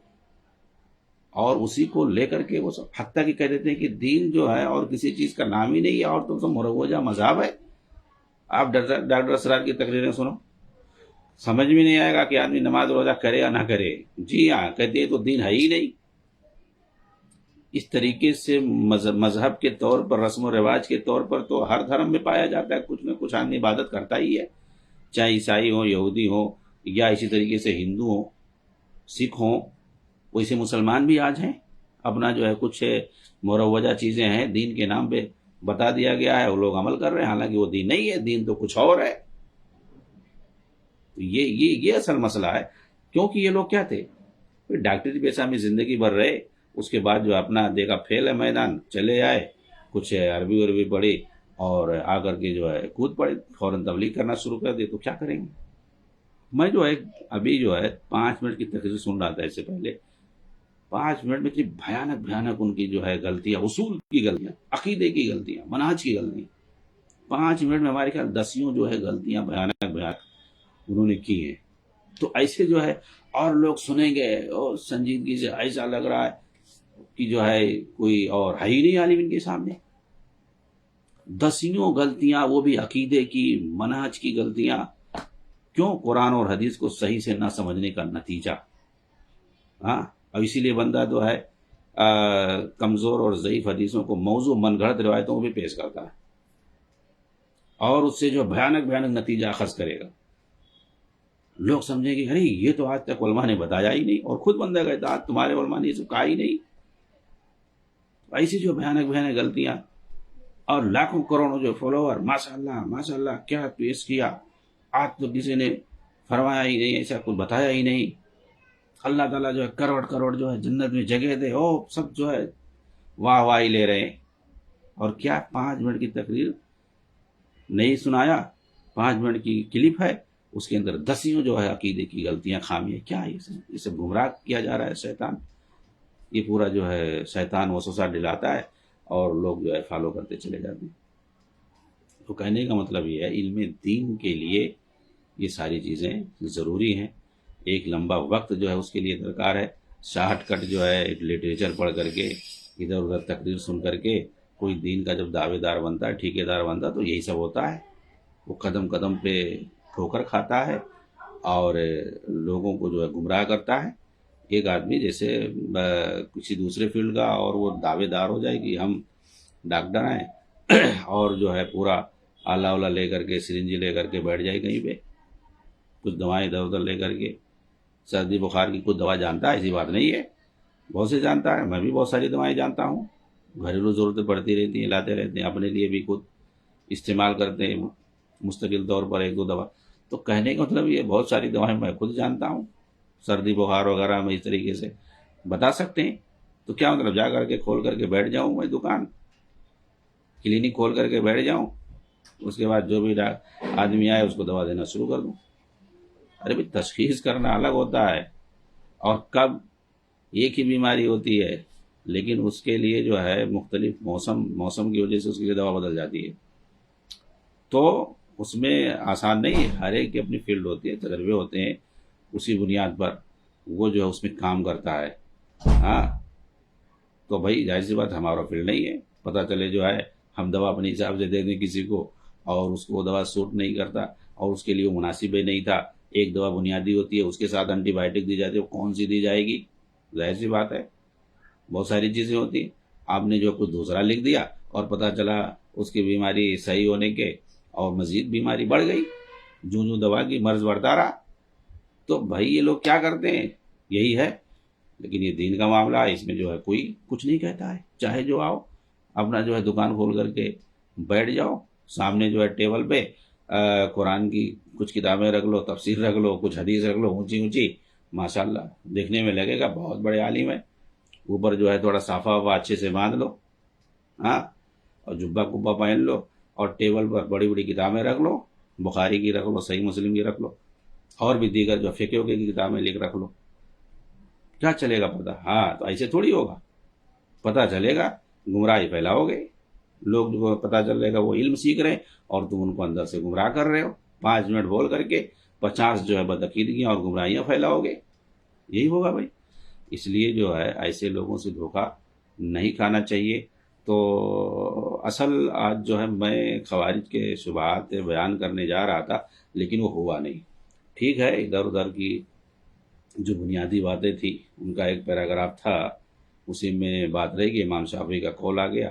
اور اسی کو لے کر کے وہ سب حتیٰ کہ کہہ دیتے ہیں کہ دین جو ہے اور کسی چیز کا نام ہی نہیں ہے اور تو مروجہ مذہب ہے۔ آپ ڈاکٹر اسرار کی تقریریں سنو، سمجھ میں نہیں آئے گا کہ آدمی نماز روزہ کرے یا نہ کرے، جی ہاں کہتے ہیں تو دین ہے ہی نہیں۔ اس طریقے سے مذہب کے طور پر، رسم و رواج کے طور پر تو ہر دھرم میں پایا جاتا ہے، کچھ نہ کچھ آدمی عبادت کرتا ہی ہے، چاہے عیسائی ہوں، یہودی ہوں، یا اسی طریقے سے ہندو ہوں، سکھ ہوں، ویسے مسلمان بھی آج ہیں، اپنا جو ہے کچھ مروجہ چیزیں ہیں دین کے نام پہ بتا دیا گیا ہے، وہ لوگ عمل کر رہے ہیں، حالانکہ وہ دین نہیں ہے، دین تو کچھ اور ہے۔ یہ اصل مسئلہ ہے، کیونکہ یہ لوگ کیا تھے؟ ڈاکٹری پیشہ میں زندگی بھر رہے، اس کے بعد جو اپنا دیکھا پھیل ہے میدان، چلے آئے، کچھ عربی پڑھی اور آ کر کے جو ہے کود پڑے، فوراً تبلیغ کرنا شروع کر دے، تو کیا کریں گے؟ میں جو ہے ابھی جو ہے 5 منٹ کی تقریر سن رہا تھا اس سے پہلے، 5 منٹ میں اتنی بھیانک ان کی جو ہے غلطیاں، اصول کی غلطیاں، عقیدے کی غلطیاں، منہج کی غلطیاں، 5 منٹ میں ہمارے خیال دسیوں جو ہے غلطیاں بھیانک انہوں نے کی ہیں۔ تو ایسے جو ہے اور لوگ سنیں گے اور سنجیدگی سے ایسا لگ رہا ہے کہ جو ہے کوئی اور ہے ہی نہیں عالم ان کے سامنے، دسیوں غلطیاں، وہ بھی عقیدے کی، منہج کی غلطیاں، کیوں؟ قرآن اور حدیث کو صحیح سے نہ سمجھنے کا نتیجہ۔ ہاں، اور اسی لیے بندہ جو ہے کمزور اور ضعیف حدیثوں کو موضوع من گھڑت روایتوں کو بھی پیش کرتا ہے، اور اس سے جو بھیانک نتیجہ اخذ کرے گا۔ لوگ سمجھیں گے ارے یہ تو آج تک علماء نے بتایا ہی نہیں، اور خود بندہ کہتا آج تمہارے علماء نے یہ کہا ہی نہیں۔ ایسی جو بھیانک غلطیاں، اور لاکھوں کروڑوں جو فالوور، ماشاء اللہ کیا پیش کیا، آج تو کسی نے فرمایا ہی نہیں، ایسا کچھ بتایا ہی نہیں، اللہ تعالیٰ جو ہے کروڑ جو ہے جنت میں جگہ دے، سب جو ہے واہ واہی لے رہے ہیں۔ اور کیا 5 منٹ کی تقریر نہیں سنایا، 5 منٹ کی کلپ ہے، اس کے اندر دسیوں جو ہے عقیدے کی غلطیاں، خامیاں، کیا ہے اسے گمراہ کیا جا رہا ہے شیطان، یہ پورا جو ہے شیطان وسوسہ ڈلاتا ہے اور لوگ جو ہے فالو کرتے چلے جاتے ہیں۔ تو کہنے کا مطلب یہ ہے علم دین کے لیے یہ ساری چیزیں ضروری ہیں، ایک لمبا وقت جو ہے اس کے لیے درکار ہے، شارٹ کٹ جو ہے ایک لٹریچر پڑھ کر کے، ادھر ادھر تقریر سن کر کے کوئی دین کا جب دعوے دار بنتا ہے، ٹھیکے دار بنتا ہے، تو یہی سب ہوتا ہے، وہ قدم قدم پہ ٹھوکر کھاتا ہے اور لوگوں کو جو ہے گمراہ کرتا ہے۔ ایک آدمی جیسے کسی دوسرے فیلڈ کا اور وہ دعوے دار ہو جائے کہ ہم ڈاکٹر ہیں اور جو ہے پورا آلہ اولا لے کر کے، سرنجی لے کر کے بیٹھ جائے کہیں پہ، کچھ دوائیں ادھر ادھر لے کر کے، سردی بخار کی کچھ دوا جانتا ہے، ایسی بات نہیں ہے، بہت سے جانتا ہے، میں بھی بہت ساری دوائیں جانتا ہوں، گھریلو ضرورتیں پڑتی رہتی ہیں، لاتے رہتے ہیں، اپنے لیے بھی خود استعمال کرتے ہیں مستقل طور پر 1-2 دوا۔ تو کہنے کا مطلب یہ بہت ساری دوائیں میں خود جانتا ہوں، سردی بخار وغیرہ میں اس طریقے سے بتا سکتے ہیں، تو کیا مطلب جا کر کے کھول کر کے بیٹھ جاؤں میں دکان؟ کلینک کھول کر کے بیٹھ جاؤں، اس کے بعد جو بھی آدمی آئے اس کو دوا دینا شروع کر دوں؟ ارے بھائی تشخیص کرنا الگ ہوتا ہے، اور کب ایک ہی بیماری ہوتی ہے لیکن اس کے لیے جو ہے مختلف موسم کی وجہ سے اس کے لیے دوا بدل جاتی ہے، تو اس میں آسان نہیں ہے، ہر ایک کی اپنی فیلڈ ہوتی ہے، تجربے ہوتے ہیں، اسی بنیاد پر وہ جو ہے اس میں کام کرتا ہے۔ ہاں تو بھائی ظاہر سی بات ہمارا فیلڈ نہیں ہے، پتہ چلے جو ہے ہم دوا اپنے حساب سے دے دیں کسی کو اور اس کو وہ دوا سوٹ نہیں کرتا اور اس کے لیے وہ مناسب ہی نہیں تھا، ایک دوا بنیادی ہوتی ہے اس کے ساتھ اینٹی بائیوٹک دی جاتی ہے، وہ کون سی دی جائے گی؟ ظاہر سی بات ہے بہت ساری چیزیں ہوتی ہیں، آپ نے جو کچھ دوسرا لکھ دیا اور پتہ چلا اس کی بیماری صحیح ہونے کے اور مزید بیماری بڑھ گئی، جوں جوں دوا کی مرض بڑھتا رہا۔ تو بھائی یہ لوگ کیا کرتے ہیں؟ یہی ہے، لیکن یہ دین کا معاملہ ہے، اس میں جو ہے کوئی کچھ نہیں کہتا ہے، چاہے جو آؤ اپنا جو ہے دکان کھول کر کے بیٹھ جاؤ، سامنے جو ہے ٹیبل پہ قرآن کی کچھ کتابیں رکھ لو، تفسیر رکھ لو، کچھ حدیث رکھ لو اونچی اونچی، ماشاءاللہ دیکھنے میں لگے گا بہت بڑے عالم ہے، اوپر جو ہے تھوڑا صافہ وافہ اچھے سے باندھ لو، ہاں، اور جبہ کبا پہن لو اور ٹیبل پر بڑی بڑی کتابیں رکھ لو، بخاری کی رکھ لو، صحیح مسلم کی رکھ لو، اور بھی دیگر جو فقہ کی کتابیں لکھ رکھ لو، کیا چلے گا پتہ؟ ہاں تو ایسے تھوڑی ہوگا، پتہ چلے گا گمراہی پھیلاؤ گے، لوگ جو پتہ چلے گا وہ علم سیکھ رہے ہیں اور تم ان کو اندر سے گمراہ کر رہے ہو، 5 منٹ بول کر کے 50 جو ہے بدعقیدگیاں اور گمراہیاں پھیلاؤ گے، یہی ہوگا بھائی۔ اس لیے جو ہے ایسے لوگوں سے دھوکہ نہیں کھانا چاہیے۔ تو اصل آج جو ہے میں خوارج کے شبہات بیان کرنے جا رہا تھا لیکن وہ ہوا نہیں، ٹھیک ہے، ادھر ادھر کی جو بنیادی باتیں تھیں ان کا ایک پیراگراف تھا، اسی میں بات رہے گی، امام شافعی کا قول آ گیا،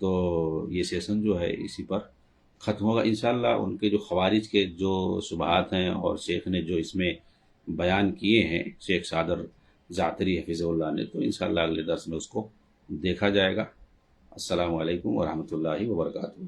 تو یہ سیشن جو ہے اسی پر ختم ہوگا انشاءاللہ۔ ان کے جو خوارج کے جو شبہات ہیں اور شیخ نے جو اس میں بیان کیے ہیں، شیخ صادر زعتری حفظہ اللہ نے، تو انشاءاللہ اگلے درس میں اس کو دیکھا جائے گا۔ السلام علیکم ورحمۃ اللہ وبرکاتہ۔